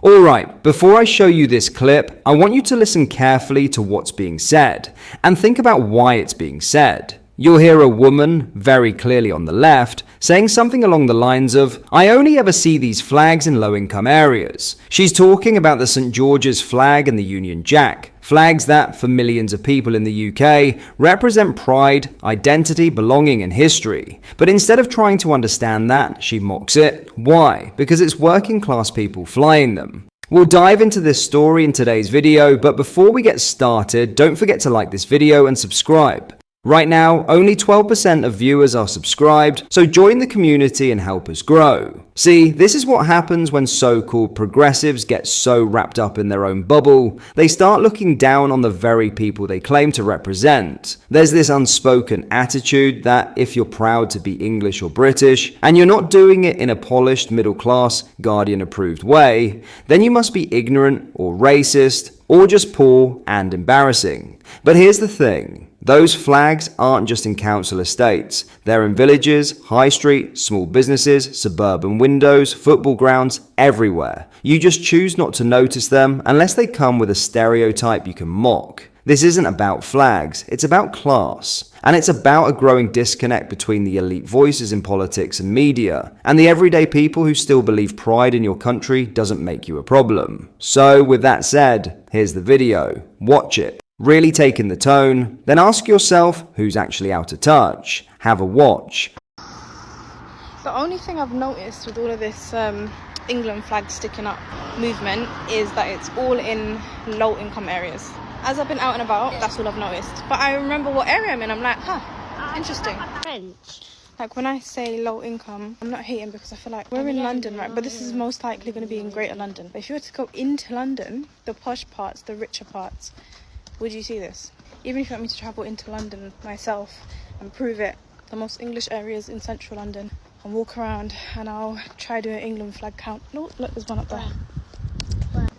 Alright, before I show you this clip, I want you to listen carefully to what's being said, and think about why it's being said. You'll hear a woman, very clearly on the left, saying something along the lines of, "I only ever see these flags in low-income areas." She's talking about the St. George's flag and the Union Jack, flags that, for millions of people in the UK, represent pride, identity, belonging, and history. But instead of trying to understand that, she mocks it. Why? Because it's working class people flying them. We'll dive into this story in today's video, but before we get started, don't forget to like this video and subscribe. Right now, only 12% of viewers are subscribed, so join the community and help us grow. See, this is what happens when so-called progressives get so wrapped up in their own bubble, they start looking down on the very people they claim to represent. There's this unspoken attitude that if you're proud to be English or British, and you're not doing it in a polished, middle-class, Guardian-approved way, then you must be ignorant or racist, or just poor and embarrassing. But here's the thing. Those flags aren't just in council estates. They're in villages, high street, small businesses, suburban windows, football grounds, everywhere. You just choose not to notice them unless they come with a stereotype you can mock. This isn't about flags, it's about class. And it's about a growing disconnect between the elite voices in politics and media, and the everyday people who still believe pride in your country doesn't make you a problem. So with that said, here's the video. Watch it. Really take in the tone, then ask yourself who's actually out of touch. Have a watch. The only thing I've noticed with all of this England flag sticking up movement is that it's all in low income areas. As I've been out and about, that's all I've noticed. But I remember what area I'm in, I'm like, interesting. French. Like when I say low income, I'm not hating because I feel like we're in London, right? But this is most likely going to be in Greater London. But if you were to go into London, the posh parts, the richer parts, would you see this? Even if you want me to travel into London myself and prove it, the most English areas in central London, and walk around and I'll try do an England flag count. Look, there's one up there.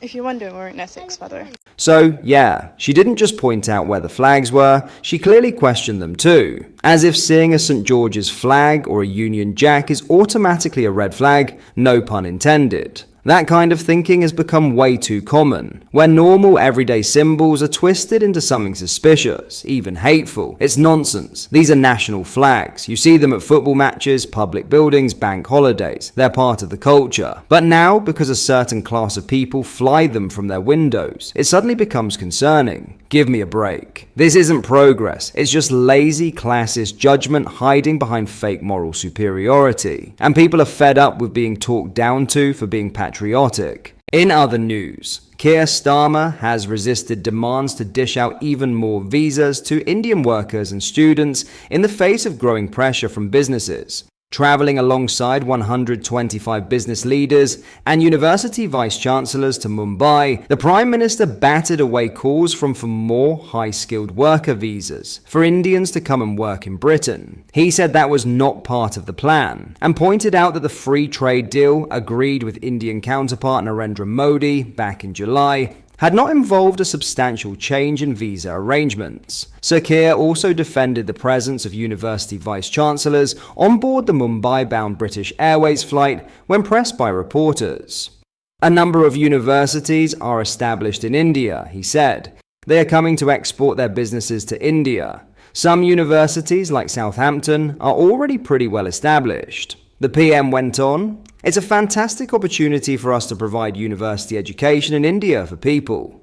If you're wondering, we're in Essex, by the way. So, yeah, she didn't just point out where the flags were, she clearly questioned them too. As if seeing a St. George's flag or a Union Jack is automatically a red flag, no pun intended. That kind of thinking has become way too common, where normal everyday symbols are twisted into something suspicious, even hateful. It's nonsense. These are national flags. You see them at football matches, public buildings, bank holidays. They're part of the culture. But now, because a certain class of people fly them from their windows, it suddenly becomes concerning. Give me a break. This isn't progress. It's just lazy, classist judgment hiding behind fake moral superiority. And people are fed up with being talked down to for being patriotic. In other news, Keir Starmer has resisted demands to dish out even more visas to Indian workers and students in the face of growing pressure from businesses. Traveling alongside 125 business leaders and university vice-chancellors to Mumbai, the Prime Minister batted away calls for more high-skilled worker visas for Indians to come and work in Britain. He said that was not part of the plan, and pointed out that the free trade deal agreed with Indian counterpart Narendra Modi back in July had not involved a substantial change in visa arrangements. Sir Keir also defended the presence of university vice-chancellors on board the Mumbai-bound British Airways flight when pressed by reporters. A number of universities are established in India, he said. They are coming to export their businesses to India. Some universities, like Southampton, are already pretty well established. The PM went on, "It's a fantastic opportunity for us to provide university education in India for people.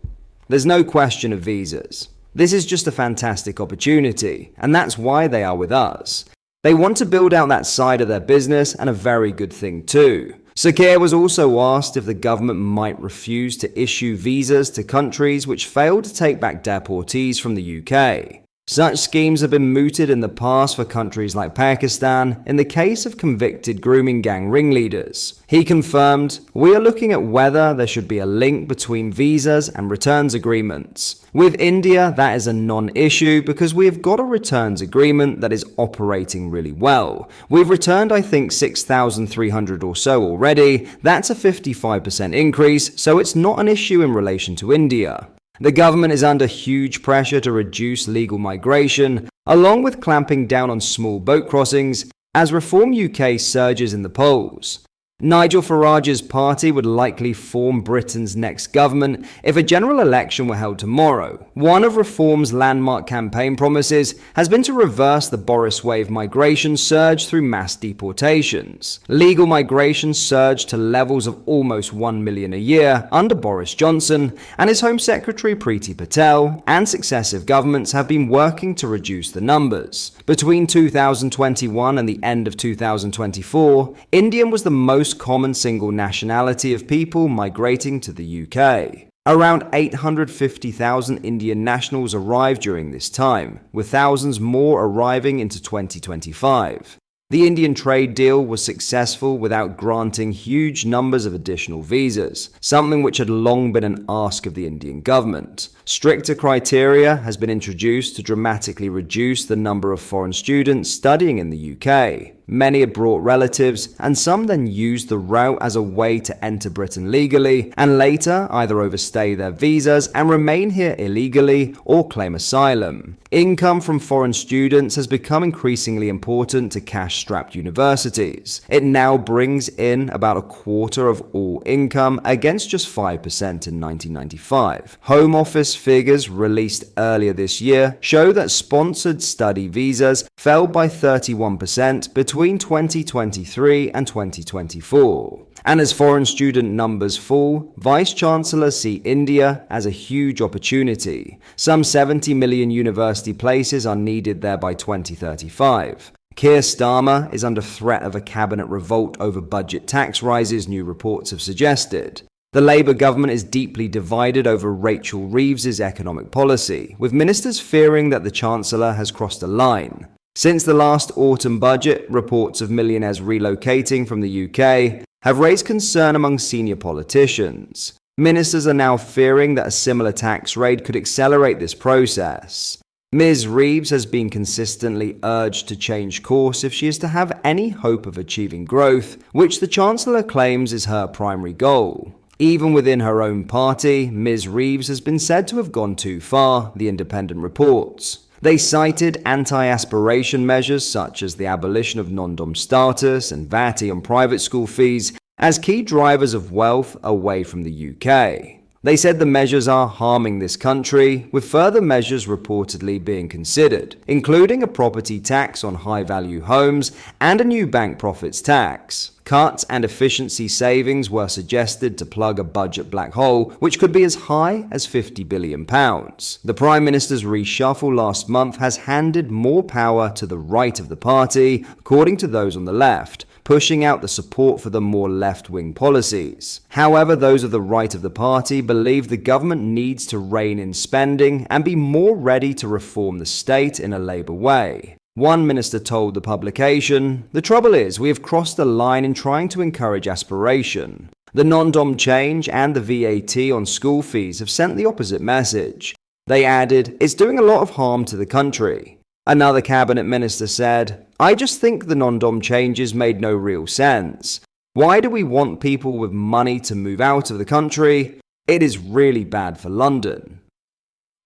There's no question of visas. This is just a fantastic opportunity, and that's why they are with us. They want to build out that side of their business, and a very good thing too." Sir Keir was also asked if the government might refuse to issue visas to countries which failed to take back deportees from the UK. Such schemes have been mooted in the past for countries like Pakistan in the case of convicted grooming gang ringleaders. He confirmed, "We are looking at whether there should be a link between visas and returns agreements. With India, that is a non-issue because we have got a returns agreement that is operating really well. We've returned, I think, 6,300 or so already. That's a 55% increase, so it's not an issue in relation to India." The government is under huge pressure to reduce legal migration, along with clamping down on small boat crossings, as Reform UK surges in the polls. Nigel Farage's party would likely form Britain's next government if a general election were held tomorrow. One of Reform's landmark campaign promises has been to reverse the Boris wave migration surge through mass deportations. Legal migration surged to levels of almost 1 million a year under Boris Johnson, and his Home Secretary Priti Patel and successive governments have been working to reduce the numbers. Between 2021 and the end of 2024, Indian was the most common single nationality of people migrating to the UK. Around 850,000 Indian nationals arrived during this time, with thousands more arriving into 2025. The Indian trade deal was successful without granting huge numbers of additional visas, something which had long been an ask of the Indian government. Stricter criteria has been introduced to dramatically reduce the number of foreign students studying in the UK. Many had brought relatives, and some then used the route as a way to enter Britain legally, and later either overstay their visas and remain here illegally or claim asylum. Income from foreign students has become increasingly important to cash-strapped universities. It now brings in about a quarter of all income, against just 5% in 1995. Home Office figures released earlier this year show that sponsored study visas fell by 31% between 2023 and 2024. And as foreign student numbers fall, Vice-Chancellors see India as a huge opportunity. Some 70 million university places are needed there by 2035. Keir Starmer is under threat of a cabinet revolt over budget tax rises, new reports have suggested. The Labour government is deeply divided over Rachel Reeves's economic policy, with ministers fearing that the Chancellor has crossed a line. Since the last autumn budget, reports of millionaires relocating from the UK have raised concern among senior politicians. Ministers are now fearing that a similar tax rate could accelerate this process. Ms. Reeves has been consistently urged to change course if she is to have any hope of achieving growth, which the Chancellor claims is her primary goal. Even within her own party, Ms. Reeves has been said to have gone too far, The Independent reports. They cited anti-aspiration measures such as the abolition of non-dom status and VAT on private school fees as key drivers of wealth away from the UK. They said the measures are harming this country, with further measures reportedly being considered, including a property tax on high-value homes and a new bank profits tax. Cuts and efficiency savings were suggested to plug a budget black hole, which could be as high as £50 billion. The Prime Minister's reshuffle last month has handed more power to the right of the party, according to those on the left, pushing out the support for the more left-wing policies. However, those of the right of the party believe the government needs to rein in spending and be more ready to reform the state in a Labour way. One minister told the publication, "The trouble is, we have crossed the line in trying to encourage aspiration. The non-dom change and the VAT on school fees have sent the opposite message." They added, "It's doing a lot of harm to the country." Another cabinet minister said, "I just think the non-dom changes made no real sense. Why do we want people with money to move out of the country? It is really bad for London."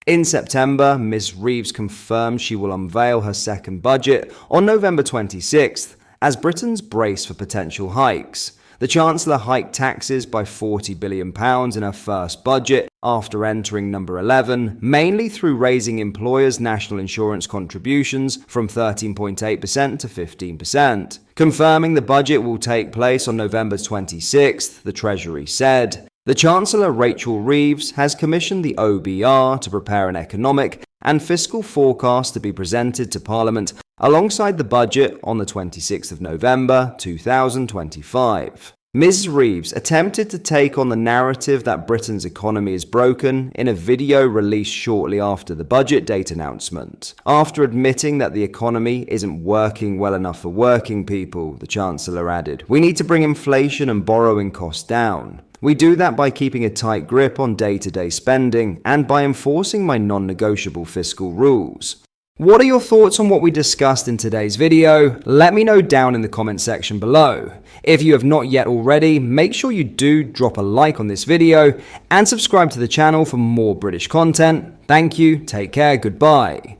In September, Ms. Reeves confirmed she will unveil her second budget on November 26th as Britain's brace for potential hikes. The Chancellor hiked taxes by £40 billion in her first budget after entering number 11, mainly through raising employers' national insurance contributions from 13.8% to 15%. Confirming the budget will take place on November 26th, the Treasury said. The Chancellor, Rachel Reeves, has commissioned the OBR to prepare an economic and fiscal forecast to be presented to Parliament alongside the budget on the 26th of November 2025. Ms. Reeves attempted to take on the narrative that Britain's economy is broken in a video released shortly after the budget date announcement. After admitting that the economy isn't working well enough for working people, the Chancellor added, "We need to bring inflation and borrowing costs down. We do that by keeping a tight grip on day-to-day spending and by enforcing my non-negotiable fiscal rules." What are your thoughts on what we discussed in today's video? Let me know down in the comment section below. If you have not yet already, make sure you do drop a like on this video and subscribe to the channel for more British content. Thank you, take care, goodbye.